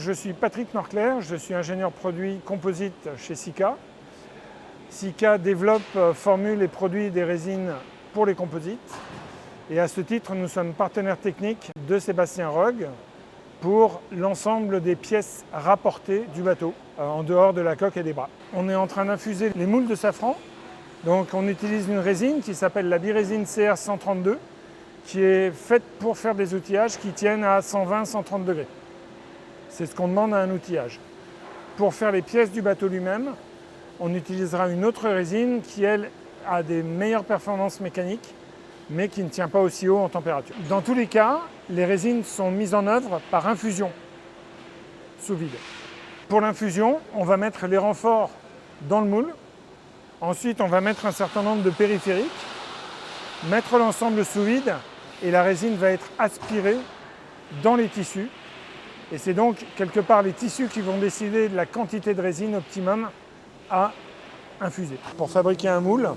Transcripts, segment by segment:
je suis Patrick Norclair, je suis ingénieur produit composite chez Sika. Sika développe, formule et produit des résines pour les composites. Et à ce titre, nous sommes partenaires techniques de Sébastien Rogue pour l'ensemble des pièces rapportées du bateau, en dehors de la coque et des bras. On est en train d'infuser les moules de safran. Donc on utilise une résine qui s'appelle la birésine CR132, qui est faite pour faire des outillages qui tiennent à 120-130 degrés. C'est ce qu'on demande à un outillage. Pour faire les pièces du bateau lui-même, on utilisera une autre résine qui, elle, a des meilleures performances mécaniques, mais qui ne tient pas aussi haut en température. Dans tous les cas, les résines sont mises en œuvre par infusion sous vide. Pour l'infusion, on va mettre les renforts dans le moule. Ensuite, on va mettre un certain nombre de périphériques, mettre l'ensemble sous vide et la résine va être aspirée dans les tissus. Et c'est donc quelque part les tissus qui vont décider de la quantité de résine optimum à infuser. Pour fabriquer un moule,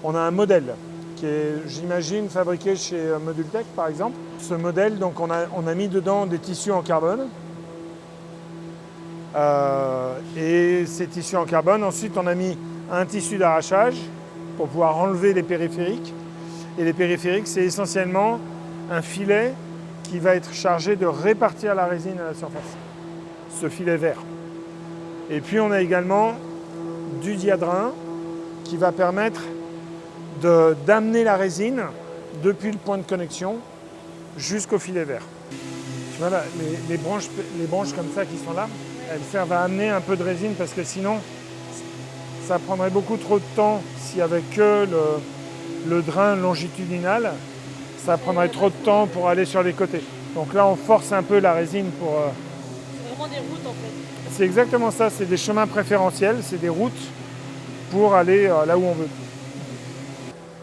on a un modèle qui est, j'imagine, fabriqué chez Modultech par exemple. Ce modèle, donc on a mis dedans des tissus en carbone. Et ces tissus en carbone, ensuite on a mis un tissu d'arrachage pour pouvoir enlever les périphériques. Et les périphériques, c'est essentiellement un filet qui va être chargé de répartir la résine à la surface, ce filet vert. Et puis on a également du diadrin qui va permettre d'amener la résine depuis le point de connexion jusqu'au filet vert. Voilà, les branches comme ça qui sont là, elles servent à amener un peu de résine parce que sinon ça prendrait beaucoup trop de temps s'il n'y avait que le drain longitudinal. Ça prendrait trop de temps pour aller sur les côtés. Donc là, on force un peu la résine pour... C'est vraiment des routes en fait. C'est exactement ça, c'est des chemins préférentiels, c'est des routes pour aller là où on veut.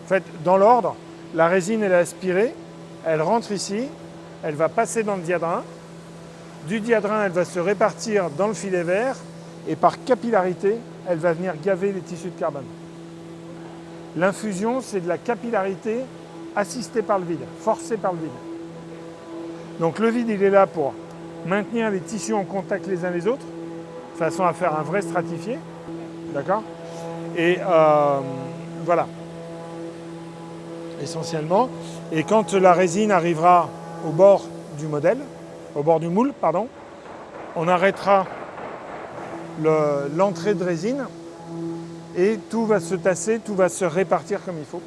En fait, dans l'ordre, la résine elle est aspirée, elle rentre ici, elle va passer dans le diadrin. Du diadrin, elle va se répartir dans le filet vert et par capillarité, elle va venir gaver les tissus de carbone. L'infusion, c'est de la capillarité assisté par le vide, forcé par le vide. Donc le vide, il est là pour maintenir les tissus en contact les uns les autres, de façon à faire un vrai stratifié, d'accord ? Et voilà, essentiellement. Et quand la résine arrivera au bord du modèle, au bord du moule, pardon, on arrêtera l'entrée de résine et tout va se tasser, tout va se répartir comme il faut.